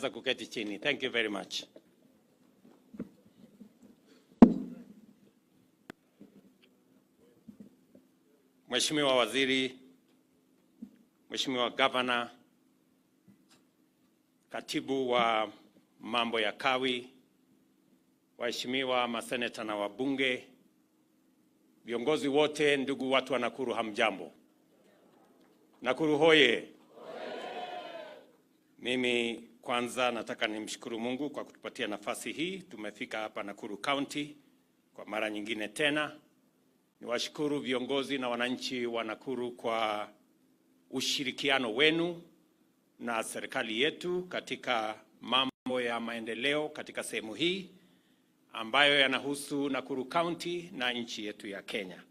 mnaweza kuketi chini. Thank you very much. Mheshimiwa Waziri, Mheshimiwa Gavana, Katibu wa mambo ya kawi, waheshimiwa maseneta na wabunge, viongozi wote, ndugu watu wa Nakuru, hamjambo. Nakuru hoye. Mimi kwanza nataka nimshukuru Mungu kwa kutupatia nafasi hii. Tumefika hapa Nakuru County kwa mara nyingine tena. Niwashukuru viongozi na wananchi wa Nakuru kwa ushirikiano wenu na serikali yetu katika mambo ya maendeleo katika sehemu hii ambayo yanahusu Nakuru County na nchi yetu ya Kenya.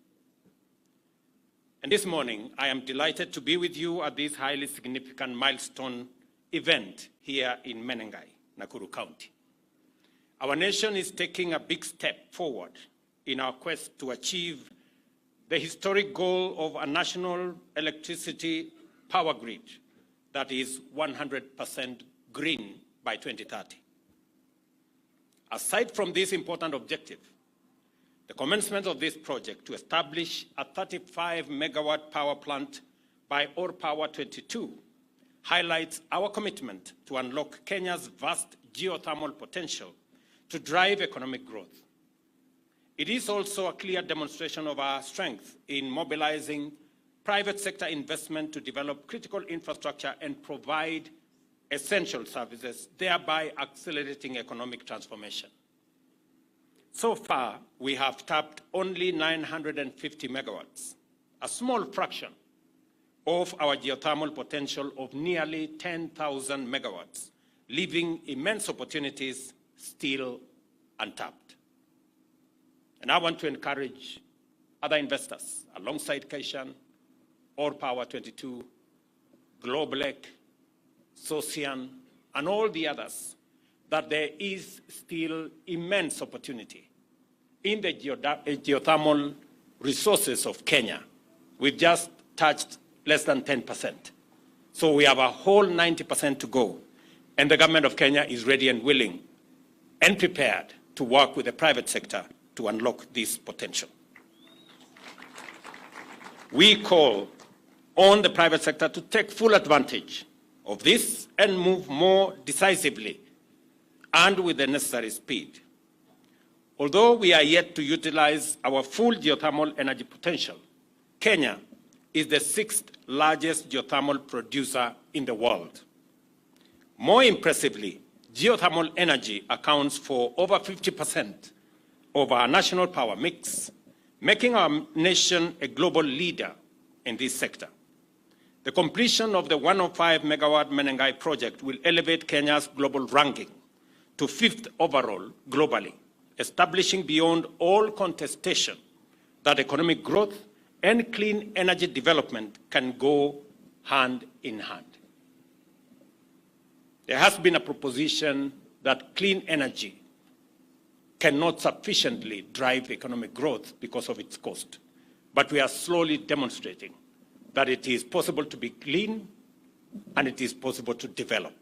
And this morning, I am delighted to be with you at this highly significant milestone event here in Menengai, Nakuru County. Our nation is taking a big step forward in our quest to achieve the historic goal of a national electricity power grid that is 100% green by 2030. Aside from this important objective, the commencement of this project to establish a 35-megawatt power plant by Power 22 highlights our commitment to unlock Kenya's vast geothermal potential to drive economic growth. It is also a clear demonstration of our strength in mobilizing private sector investment to develop critical infrastructure and provide essential services, thereby accelerating economic transformation. So far, we have tapped only 950 megawatts, a small fraction of our geothermal potential of nearly 10,000 megawatts, leaving immense opportunities still untapped. And I want to encourage other investors alongside Kaishan, Power 22, Globelec, Socian, and all the others, that there is still immense opportunity in the geothermal resources of Kenya. We've just touched less than 10%. So we have a whole 90% to go. And the government of Kenya is ready and willing and prepared to work with the private sector to unlock this potential. We call on the private sector to take full advantage of this and move more decisively and with the necessary speed. Although we are yet to utilize our full geothermal energy potential, Kenya is the 6th largest geothermal producer in the world. More impressively, geothermal energy accounts for over 50% of our national power mix, making our nation a global leader in this sector. The completion of the 105-megawatt Menengai project will elevate Kenya's global ranking to 5th overall globally, establishing beyond all contestation that economic growth and clean energy development can go hand in hand. There has been a proposition that clean energy cannot sufficiently drive economic growth because of its cost. But we are slowly demonstrating that it is possible to be clean and it is possible to develop.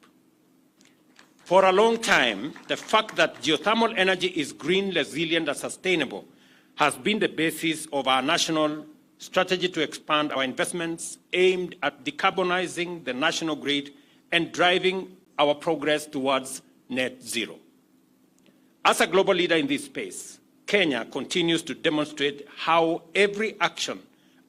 For a long time, the fact that geothermal energy is green, resilient, and sustainable has been the basis of our national strategy to expand our investments aimed at decarbonizing the national grid and driving our progress towards net zero. As a global leader in this space, Kenya continues to demonstrate how every action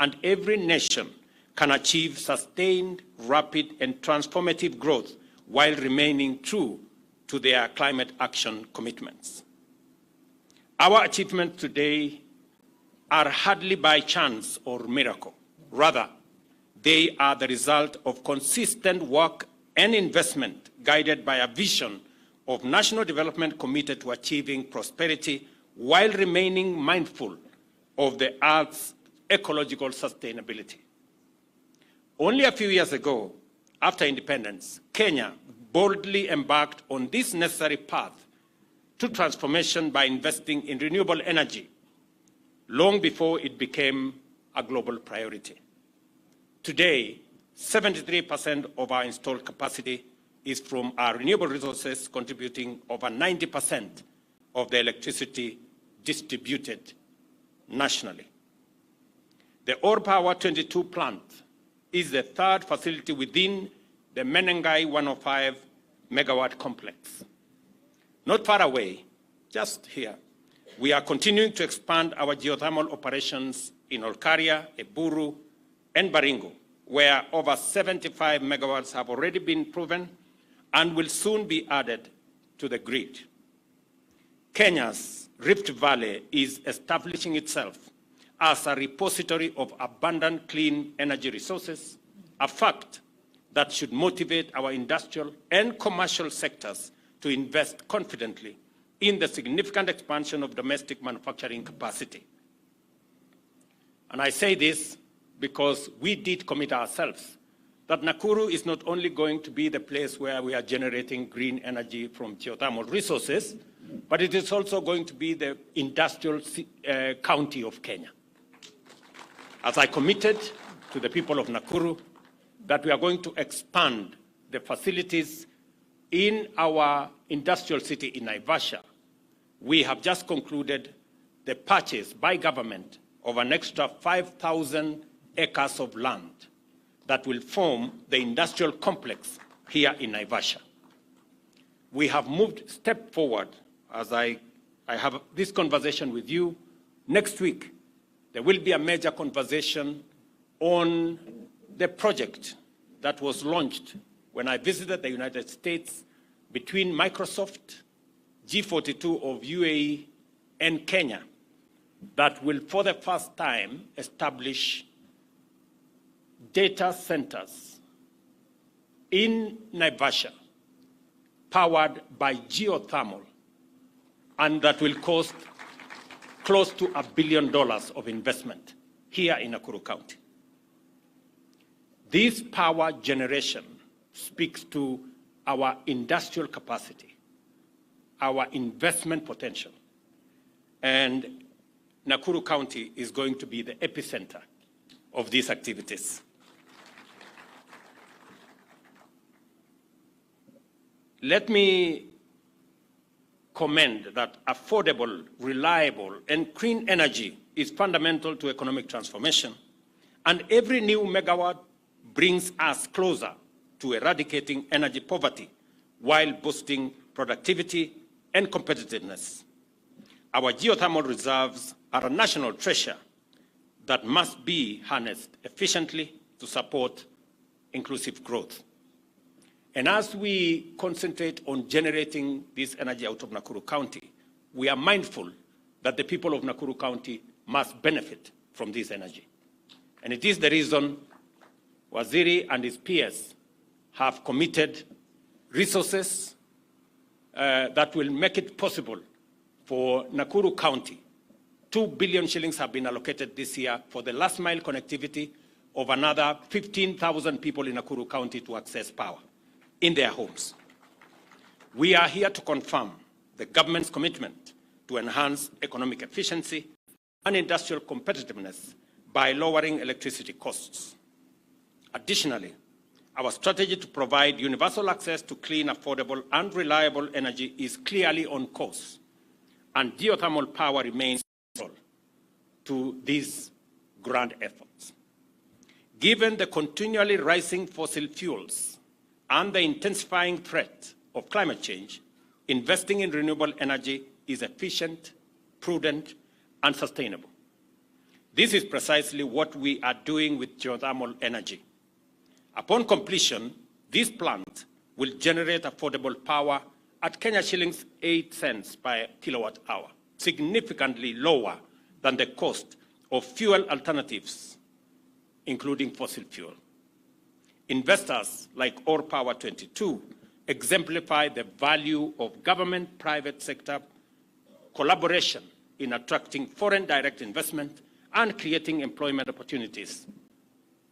and every nation can achieve sustained, rapid, and transformative growth while remaining true to their climate action commitments. Our achievements today are hardly by chance or miracle. Rather, they are the result of consistent work and investment guided by a vision of national development committed to achieving prosperity while remaining mindful of the Earth's ecological sustainability. Only a few years ago, after independence, Kenya boldly embarked on this necessary path to transformation by investing in renewable energy long before it became a global priority. Today, 73% of our installed capacity is from our renewable resources, contributing over 90% of the electricity distributed nationally. The Power 22 plant is the third facility within the Menengai 105 megawatt complex. Not far away, just here, we are continuing to expand our geothermal operations in Olkaria, Eburu, and Baringo, where over 75 megawatts have already been proven and will soon be added to the grid. Kenya's Rift Valley is establishing itself as a repository of abundant clean energy resources, a fact that should motivate our industrial and commercial sectors to invest confidently in the significant expansion of domestic manufacturing capacity. And I say this because we did commit ourselves that Nakuru is not only going to be the place where we are generating green energy from geothermal resources, but it is also going to be the industrial county of Kenya. As I committed to the people of Nakuru that we are going to expand the facilities in our industrial city in Naivasha, we have just concluded the purchase by government of an extra 5,000 acres of land that will form the industrial complex here in Naivasha. We have moved a step forward as I have this conversation with you. Next week, there will be a major conversation on the project that was launched when I visited the United States between Microsoft, G42 of UAE, and Kenya, that will for the first time establish data centers in Naivasha powered by geothermal, and that will cost close to $1 billion of investment here in Nakuru County. This power generation speaks to our industrial capacity, our investment potential, and Nakuru County is going to be the epicenter of these activities. Let me commend that affordable, reliable, and clean energy is fundamental to economic transformation, and every new megawatt brings us closer to eradicating energy poverty while boosting productivity and competitiveness. Our geothermal reserves are a national treasure that must be harnessed efficiently to support inclusive growth. And as we concentrate on generating this energy out of Nakuru County, we are mindful that the people of Nakuru County must benefit from this energy. And it is the reason Waziri and his peers have committed resources that will make it possible for Nakuru County. 2 billion shillings have been allocated this year for the last mile connectivity of another 15,000 people in Nakuru County to access power in their homes. We are here to confirm the government's commitment to enhance economic efficiency and industrial competitiveness by lowering electricity costs. Additionally, our strategy to provide universal access to clean, affordable, and reliable energy is clearly on course, and geothermal power remains central to these grand efforts. Given the continually rising fossil fuels and the intensifying threat of climate change, investing in renewable energy is efficient, prudent, and sustainable. This is precisely what we are doing with geothermal energy. Upon completion, this plant will generate affordable power at Kenya shillings 8 cents per kilowatt hour, significantly lower than the cost of fuel alternatives, including fossil fuel. Investors like Power 22 exemplify the value of government-private sector collaboration in attracting foreign direct investment and creating employment opportunities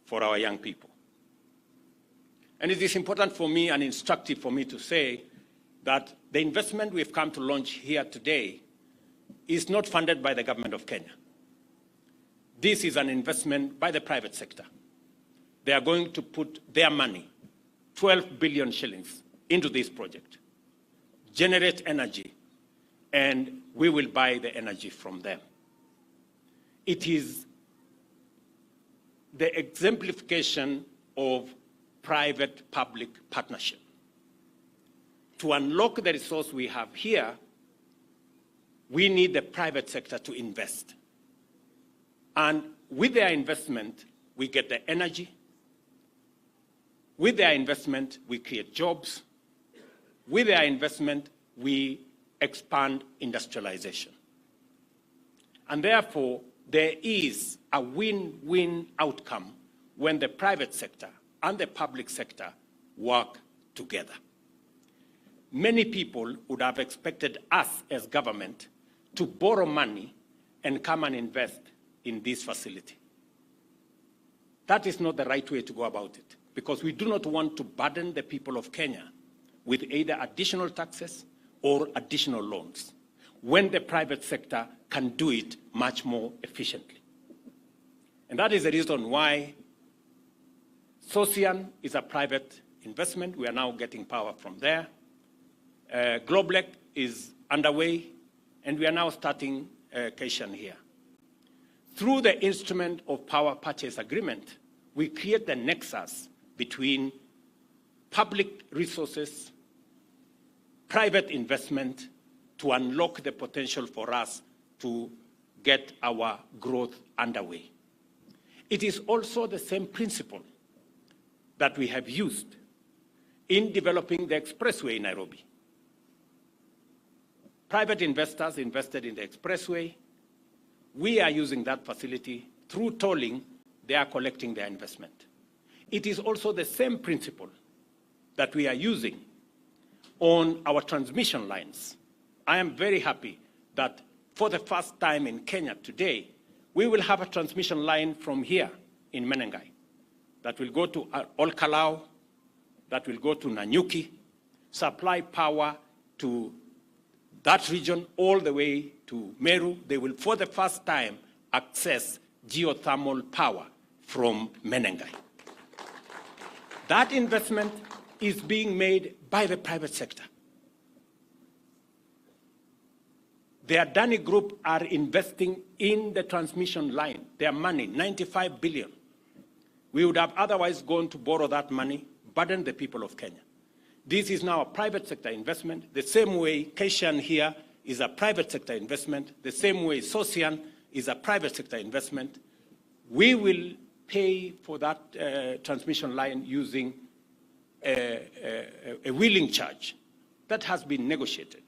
for our young people. And it is important for me and instructive for me to say that the investment we've come to launch here today is not funded by the government of Kenya. This is an investment by the private sector. They are going to put their money, 12 billion shillings, into this project, generate energy, and we will buy the energy from them. It is the exemplification of private-public partnership. To unlock the resource we have here, we need the private sector to invest. And with their investment, we get the energy. With their investment, we create jobs. With their investment, we expand industrialization. And therefore, there is a win-win outcome when the private sector and the public sector work together. Many people would have expected us as government to borrow money and come and invest in this facility. That is not the right way to go about it, because we do not want to burden the people of Kenya with either additional taxes or additional loans, when the private sector can do it much more efficiently. And that is the reason why Sosian is a private investment. We are now getting power from there. Globlek is underway, and we are now starting Kaishan here. Through the instrument of power purchase agreement, we create the nexus between public resources, private investment, to unlock the potential for us to get our growth underway. It is also the same principle that we have used in developing the expressway in Nairobi. Private investors invested in the expressway. We are using that facility. Through tolling, they are collecting their investment. It is also the same principle that we are using on our transmission lines. I am very happy that for the first time in Kenya today, we will have a transmission line from here in Menengai that will go to Olkalau, that will go to Nanyuki, supply power to that region all the way to Meru. They will, for the first time, access geothermal power from Menengai. That investment is being made by the private sector. The Adani Group are investing in the transmission line. Their money, 95 billion. We would have otherwise gone to borrow that money, burden the people of Kenya. This is now a private sector investment, the same way Kaishan here is a private sector investment, the same way Sosian is a private sector investment. We will pay for that transmission line using a wheeling charge that has been negotiated.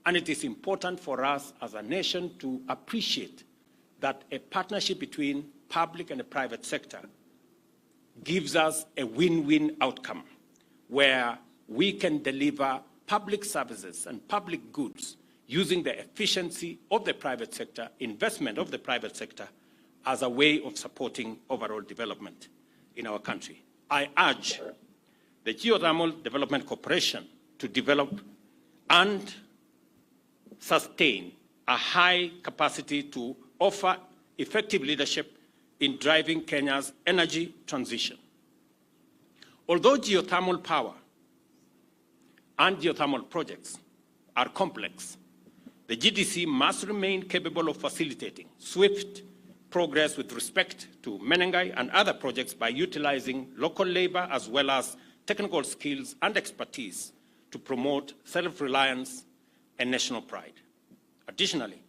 And it is important for us as a nation to appreciate that a partnership between public and the private sector gives us a win-win outcome where we can deliver public services and public goods using the efficiency of the private sector, investment of the private sector, as a way of supporting overall development in our country. I urge the Geothermal Development Corporation to develop and sustain a high capacity to offer effective leadership in driving Kenya's energy transition. Although geothermal power and geothermal projects are complex, the GDC must remain capable of facilitating swift progress with respect to Menengai and other projects by utilizing local labor as well as technical skills and expertise to promote self-reliance and national pride. Additionally,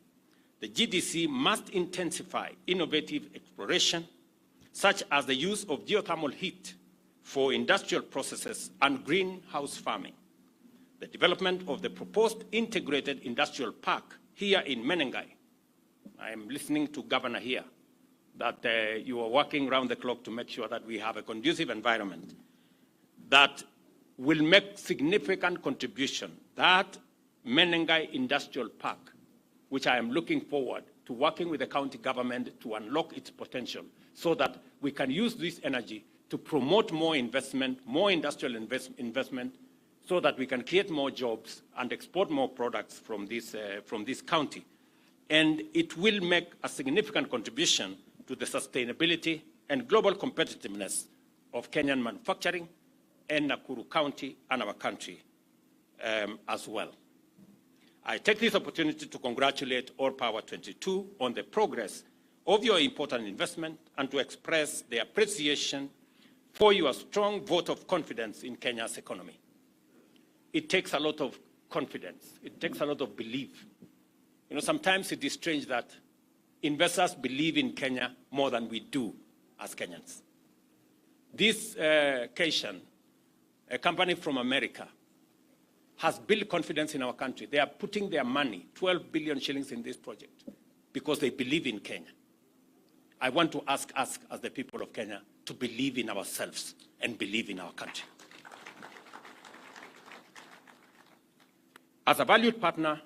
the GDC must intensify innovative exploration, such as the use of geothermal heat for industrial processes and greenhouse farming. The development of the proposed integrated industrial park here in Menengai. I am listening to Governor here, that you are working around the clock to make sure that we have a conducive environment that will make significant contribution. That Menengai Industrial Park, which I am looking forward to working with the county government to unlock its potential so that we can use this energy to promote more investment, more industrial investment, so that we can create more jobs and export more products from this county. And it will make a significant contribution to the sustainability and global competitiveness of Kenyan manufacturing and Nakuru County and our country as well. I take this opportunity to congratulate All Power 22 on the progress of your important investment and to express the appreciation for your strong vote of confidence in Kenya's economy. It takes a lot of confidence. It takes a lot of belief. You know, sometimes it is strange that investors believe in Kenya more than we do as Kenyans. This Cation, a company from America, has built confidence in our country. They are putting their money, 12 billion shillings in this project, because they believe in Kenya. I want to ask us, as the people of Kenya, to believe in ourselves and believe in our country. As a valued partner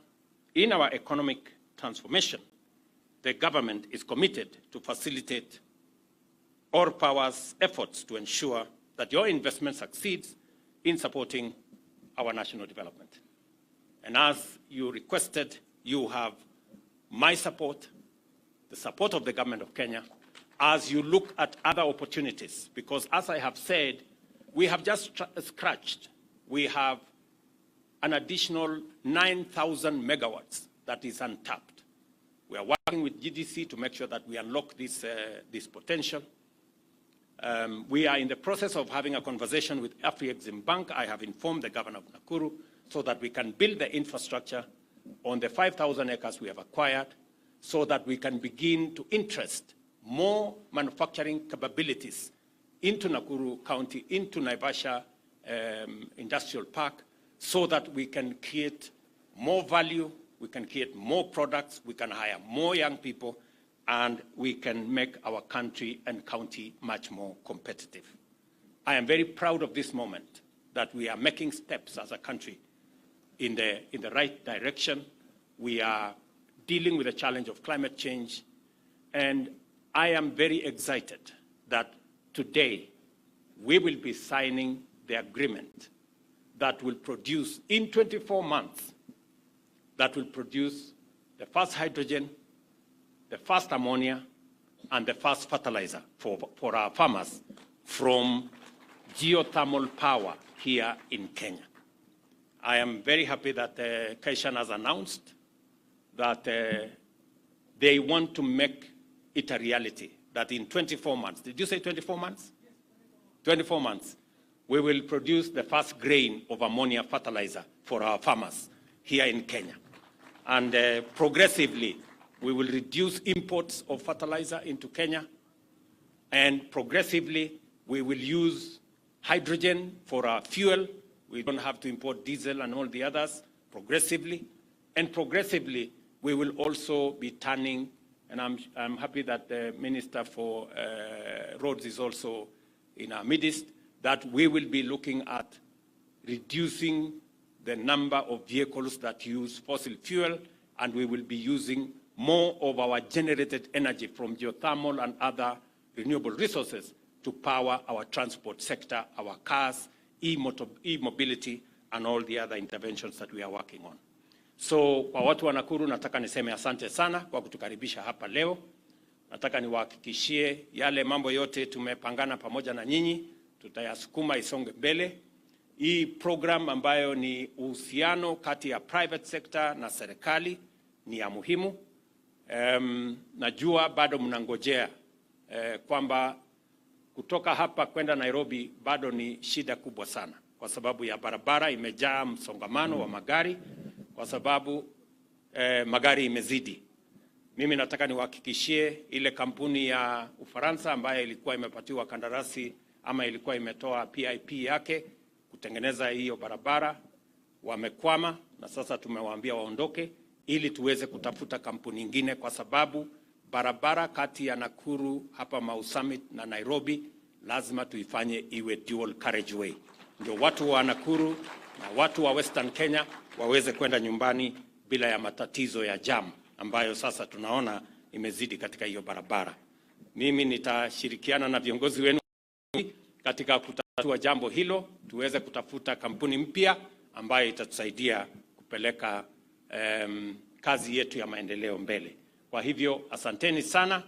in our economic transformation, the government is committed to facilitate All Power's efforts to ensure that your investment succeeds in supporting our national development. And as you requested, you have my support, the support of the government of Kenya, as you look at other opportunities. Because as I have said, we have just scratched. We have an additional 9,000 megawatts that is untapped. We are working with GDC to make sure that we unlock this potential. We are in the process of having a conversation with AfriEximbank. I have informed the governor of Nakuru so that we can build the infrastructure on the 5,000 acres we have acquired so that we can begin to interest more manufacturing capabilities into Nakuru County, into Naivasha Industrial Park, so that we can create more value, we can create more products, we can hire more young people, and we can make our country and county much more competitive. I am very proud of this moment that we are making steps as a country in the right direction. We are dealing with the challenge of climate change, and I am very excited that today we will be signing the agreement that will produce, in 24 months, that will produce the first hydrogen, the first ammonia, and the first fertilizer for our farmers from geothermal power here in Kenya. I am very happy that Cation has announced that they want to make it a reality, that in 24 months, did you say 24 months? Yes, 24 months, we will produce the first grain of ammonia fertilizer for our farmers here in Kenya. And progressively, we will reduce imports of fertilizer into Kenya, and progressively, we will use hydrogen for our fuel. We don't have to import diesel and all the others progressively. And progressively, we will also be turning, and I'm happy that the Minister for Roads is also in our midst, that we will be looking at reducing the number of vehicles that use fossil fuel, and we will be using more of our generated energy from geothermal and other renewable resources to power our transport sector, our cars, e-mobility, and all the other interventions that we are working on. So kwa watu wa Nakuru, nataka niseme asante sana kwa kutukaribisha hapa leo. Nataka niwahakikishie yale mambo yote tumepangana pamoja na nyinyi, tutayasukuma isonge mbele. Hii program ambayo ni uhusiano kati ya private sector na serikali ni ya muhimu. Najua bado mnangojea kwamba kutoka hapa kwenda Nairobi bado ni shida kubwa sana, kwa sababu ya barabara imejaa msongamano wa magari, kwa sababu magari imezidi. Mimi nataka niwahakikishie ile kampuni ya Ufaransa ambayo ilikuwa imepatiwa kandarasi ama ilikuwa imetoa PIP yake kutengeneza hiyo barabara, wamekwama, na sasa tumewaambia waondoke ili tuweze kutafuta kampuni nyingine, kwa sababu barabara kati ya Nakuru hapa Mau Summit na Nairobi lazima tuifanye iwe dual carriageway, ndio watu wa Nakuru na watu wa Western Kenya waweze kwenda nyumbani bila ya matatizo ya jam ambayo sasa tunaona imezidi katika hiyo barabara. Mimi nitashirikiana na viongozi wenu katika kutatua jambo hilo, tuweze kutafuta kampuni mpya ambayo itatusaidia kupeleka kazi yetu ya maendeleo mbele. Kwa hivyo asanteni sana,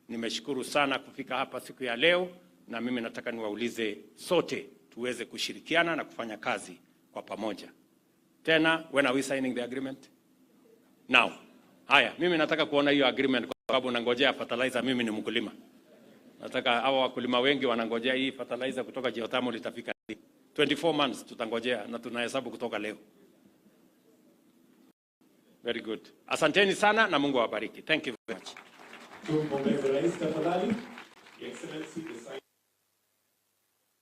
nimeshukuru sana kufika hapa siku ya leo, na mimi nataka niwaulize sote tuweze kushirikiana na kufanya kazi kwa pamoja. Tena, when are we signing the agreement? Now. Haya, mimi nataka kuona hiyo agreement kwa sababu nangojea fertilizer. Mimi ni mkulima. Nataka hawa wakulima wengi wanangojea hii fertilizer kutoka Geothermal itafika 24 months tutangojea na tunahesabu kutoka leo. Very good. Asanteni sana na Mungu awabariki. Thank you very much.